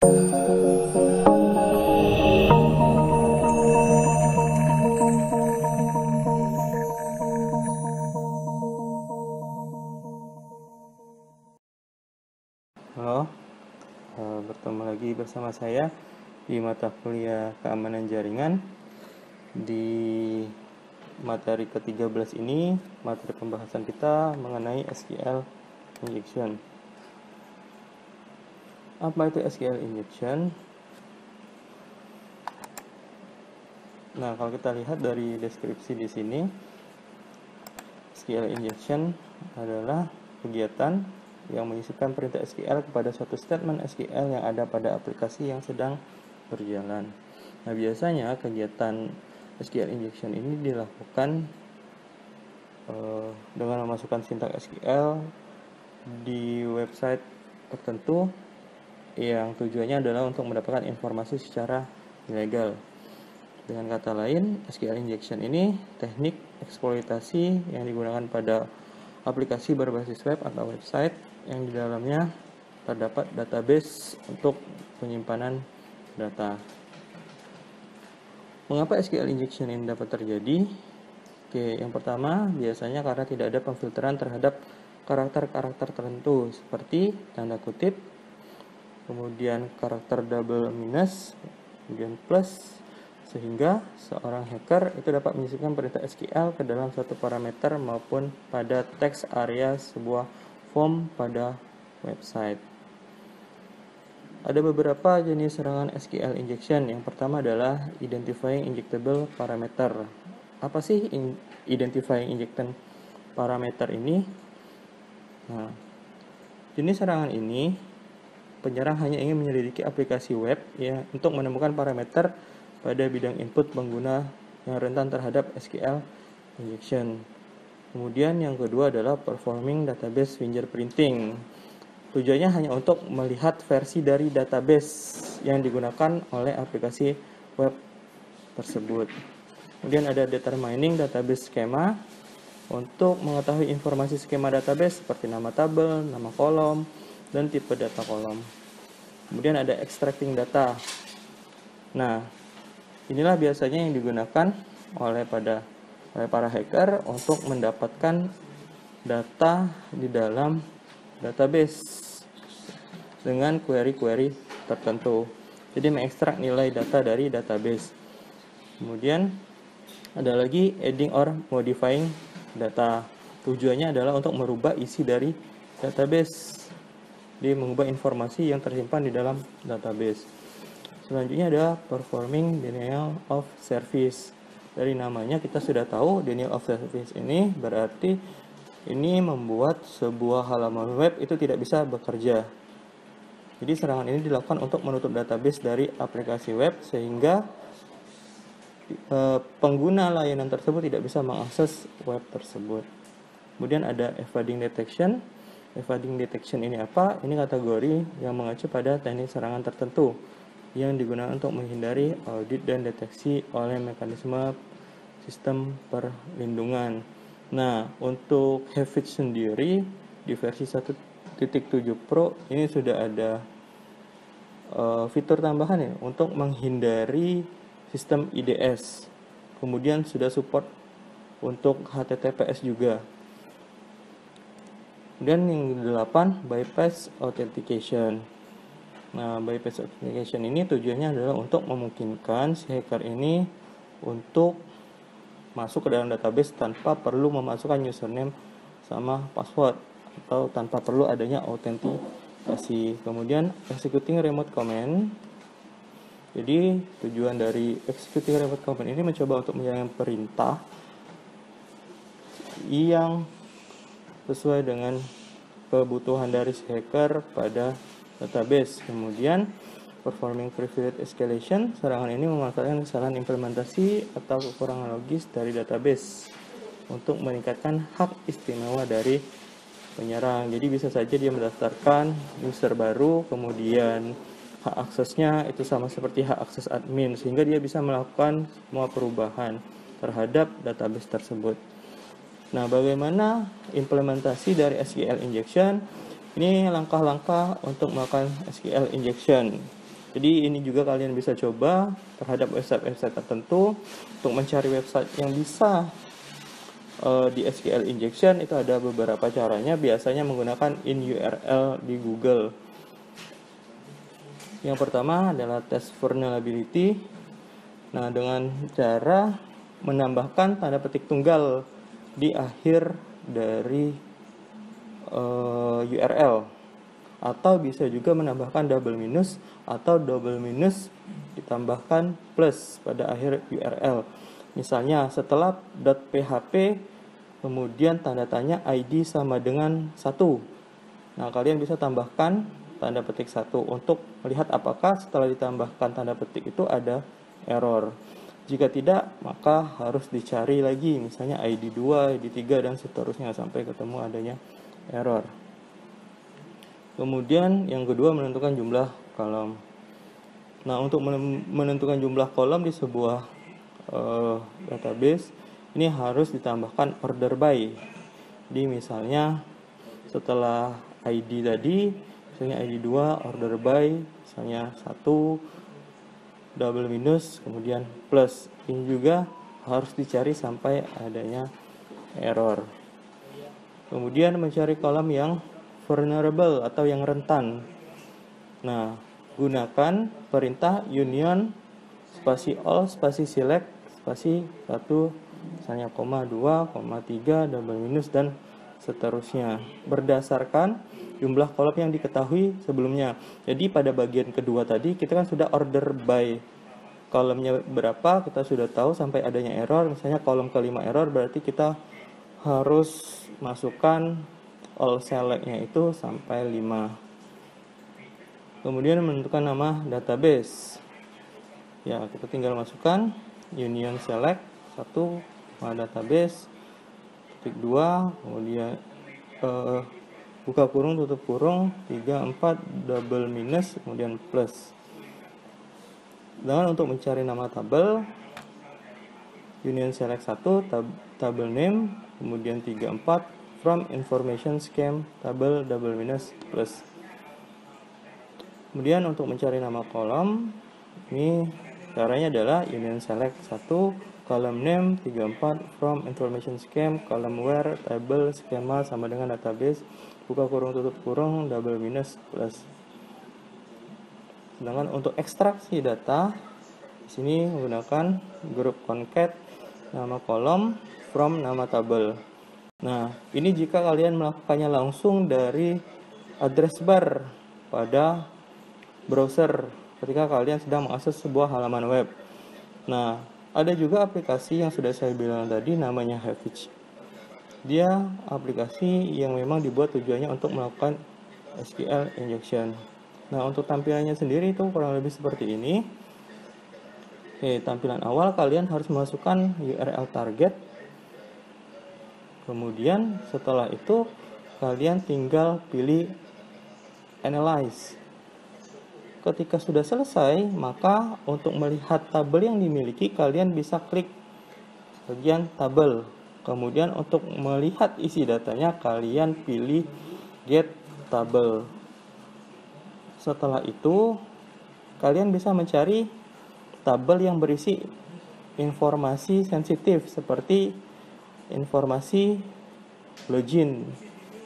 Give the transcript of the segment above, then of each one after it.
Halo, bertemu lagi bersama saya di mata kuliah keamanan jaringan. Di materi ke-13 ini, materi pembahasan kita mengenai SQL injection. Apa itu SQL injection? Nah, kalau kita lihat dari deskripsi di sini, SQL injection adalah kegiatan yang menyisipkan perintah SQL kepada suatu statement SQL yang ada pada aplikasi yang sedang berjalan. Nah, biasanya kegiatan SQL injection ini dilakukan dengan memasukkan sintak SQL di website tertentu yang tujuannya adalah untuk mendapatkan informasi secara ilegal. Dengan kata lain, SQL injection ini teknik eksploitasi yang digunakan pada aplikasi berbasis web atau website yang di dalamnya terdapat database untuk penyimpanan data. Mengapa SQL injection ini dapat terjadi? Oke, yang pertama biasanya karena tidak ada pemfilteran terhadap karakter-karakter tertentu seperti tanda kutip, kemudian karakter double minus, kemudian plus, sehingga seorang hacker itu dapat menyisipkan perintah SQL ke dalam suatu parameter maupun pada teks area sebuah form pada website. Ada beberapa jenis serangan SQL injection. Yang pertama adalah identifying injectable parameter. Apa sih identifying injected parameter ini? Nah, jenis serangan ini penyerang hanya ingin menyelidiki aplikasi web ya untuk menemukan parameter pada bidang input pengguna yang rentan terhadap SQL injection. Kemudian yang kedua adalah performing database fingerprinting. Tujuannya hanya untuk melihat versi dari database yang digunakan oleh aplikasi web tersebut. Kemudian ada determining database schema untuk mengetahui informasi skema database seperti nama tabel, nama kolom, dan tipe data kolom. Kemudian ada extracting data. Nah, inilah biasanya yang digunakan oleh para hacker untuk mendapatkan data di dalam database dengan query-query tertentu. Jadi mengekstrak nilai data dari database. Kemudian ada lagi adding or modifying data. Tujuannya adalah untuk merubah isi dari database. Jadi mengubah informasi yang tersimpan di dalam database. Selanjutnya ada performing denial of service. Dari namanya kita sudah tahu denial of service ini berarti ini membuat sebuah halaman web itu tidak bisa bekerja. Jadi serangan ini dilakukan untuk menutup database dari aplikasi web sehingga pengguna layanan tersebut tidak bisa mengakses web tersebut. Kemudian ada evading detection. Evading detection ini apa? Ini kategori yang mengacu pada teknik serangan tertentu yang digunakan untuk menghindari audit dan deteksi oleh mekanisme sistem perlindungan. Nah, untuk Havit sendiri di versi 1.7 Pro ini sudah ada fitur tambahan ya untuk menghindari sistem IDS. Kemudian sudah support untuk HTTPS juga. Kemudian yang ke-8 bypass authentication. Nah, bypass authentication ini tujuannya adalah untuk memungkinkan si hacker ini untuk masuk ke dalam database tanpa perlu memasukkan username sama password atau tanpa perlu adanya autentikasi. Kemudian executing remote command. Jadi tujuan dari executing remote command ini mencoba untuk menjalankan perintah yang sesuai dengan kebutuhan dari si hacker pada database. Kemudian performing privilege escalation. Serangan ini memanfaatkan kesalahan implementasi atau kekurangan logis dari database untuk meningkatkan hak istimewa dari penyerang. Jadi bisa saja dia mendaftarkan user baru, kemudian hak aksesnya itu sama seperti hak akses admin, sehingga dia bisa melakukan semua perubahan terhadap database tersebut. Nah, bagaimana implementasi dari SQL injection? Ini langkah-langkah untuk melakukan SQL injection. Jadi ini juga kalian bisa coba terhadap website-website tertentu untuk mencari website yang bisa di SQL injection. Itu ada beberapa caranya, biasanya menggunakan in URL di Google. Yang pertama adalah tes vulnerability. Nah, dengan cara menambahkan tanda petik tunggal di akhir dari URL, atau bisa juga menambahkan double minus atau double minus ditambahkan plus pada akhir URL. Misalnya setelah .php kemudian tanda tanya ID sama dengan 1. Nah, kalian bisa tambahkan tanda petik 1 untuk melihat apakah setelah ditambahkan tanda petik itu ada error. Jika tidak, maka harus dicari lagi, misalnya ID 2, ID 3, dan seterusnya sampai ketemu adanya error. Kemudian yang kedua, menentukan jumlah kolom. Nah, untuk menentukan jumlah kolom di sebuah database, ini harus ditambahkan order by. Jadi misalnya setelah ID tadi, misalnya ID 2 order by, misalnya 1 double minus kemudian plus. Ini juga harus dicari sampai adanya error. Kemudian mencari kolom yang vulnerable atau yang rentan. Nah, gunakan perintah union spasi all spasi select spasi 1, misalnya koma 2, koma 3, double minus, dan seterusnya berdasarkan jumlah kolom yang diketahui sebelumnya. Jadi pada bagian kedua tadi kita kan sudah order by, kolomnya berapa kita sudah tahu sampai adanya error. Misalnya kolom kelima error, berarti kita harus masukkan all selectnya itu sampai 5. Kemudian menentukan nama database. Ya, kita tinggal masukkan union select 1 nama database, titik 2, kemudian buka kurung tutup kurung 3, 4, double minus kemudian plus. Sedangkan untuk mencari nama tabel, union select 1 table name, kemudian 3, 4 from information scheme tabel double minus plus. Kemudian untuk mencari nama kolom, ini caranya adalah union select 1 column name 34 from information scheme column where table skema sama dengan database, buka kurung tutup kurung double minus plus. Sedangkan untuk ekstraksi data, di sini menggunakan grup concat nama kolom from nama tabel. Nah, ini jika kalian melakukannya langsung dari address bar pada browser ketika kalian sedang mengakses sebuah halaman web. Nah, ada juga aplikasi yang sudah saya bilang tadi namanya Havage. Dia aplikasi yang memang dibuat tujuannya untuk melakukan SQL injection. Nah, untuk tampilannya sendiri itu kurang lebih seperti ini. Oke, tampilan awal kalian harus masukkan URL target. Kemudian setelah itu kalian tinggal pilih analyze. Ketika sudah selesai, maka untuk melihat tabel yang dimiliki, kalian bisa klik bagian tabel. Kemudian untuk melihat isi datanya, kalian pilih get table. Setelah itu, kalian bisa mencari tabel yang berisi informasi sensitif seperti informasi login.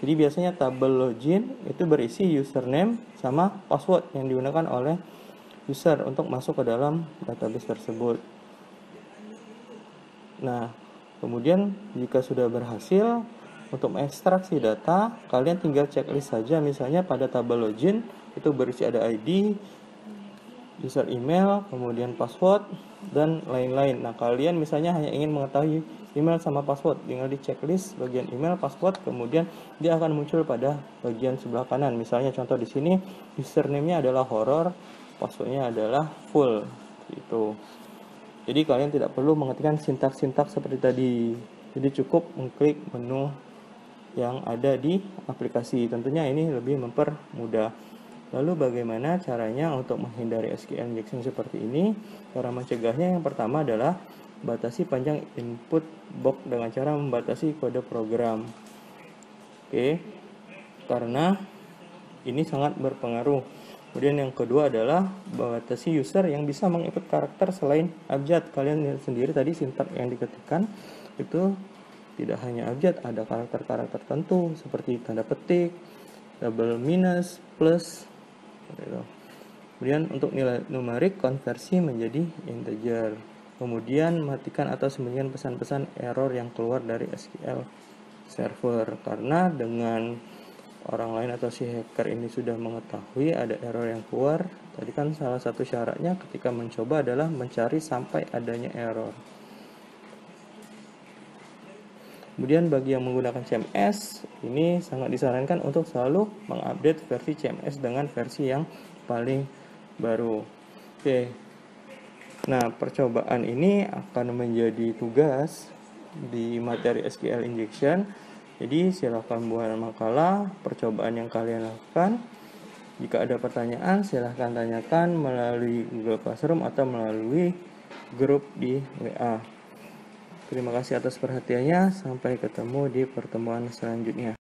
Jadi biasanya tabel login itu berisi username sama password yang digunakan oleh user untuk masuk ke dalam database tersebut. Nah, kemudian jika sudah berhasil untuk mengekstraksi data, kalian tinggal checklist saja. Misalnya pada tabel login itu berisi ada ID, user email, kemudian password, dan lain-lain. Nah, kalian misalnya hanya ingin mengetahui email sama password, tinggal di checklist bagian email, password, kemudian dia akan muncul pada bagian sebelah kanan. Misalnya contoh di sini username-nya adalah horror, password-nya adalah full gitu. Jadi kalian tidak perlu mengetikkan sintaks-sintaks seperti tadi. Jadi cukup mengklik menu yang ada di aplikasi. Tentunya ini lebih mempermudah. Lalu bagaimana caranya untuk menghindari SQL injection seperti ini? Cara mencegahnya yang pertama adalah batasi panjang input box dengan cara membatasi kode program. Oke, karena ini sangat berpengaruh. Kemudian yang kedua adalah batasi user yang bisa menginput karakter selain abjad. Kalian lihat sendiri tadi sintak yang diketikkan itu tidak hanya abjad, ada karakter-karakter tertentu seperti tanda petik, double minus, plus, gitu. Kemudian untuk nilai numerik konversi menjadi integer. Kemudian matikan atau sembunyikan pesan-pesan error yang keluar dari SQL server, karena dengan orang lain atau si hacker ini sudah mengetahui ada error yang keluar. Tadi kan salah satu syaratnya ketika mencoba adalah mencari sampai adanya error. Kemudian bagi yang menggunakan CMS, ini sangat disarankan untuk selalu mengupdate versi CMS dengan versi yang paling baru. Oke. Nah, percobaan ini akan menjadi tugas di materi SQL injection. Jadi silahkan buat makalah percobaan yang kalian lakukan. Jika ada pertanyaan, silahkan tanyakan melalui Google Classroom atau melalui grup di WA. Terima kasih atas perhatiannya. Sampai ketemu di pertemuan selanjutnya.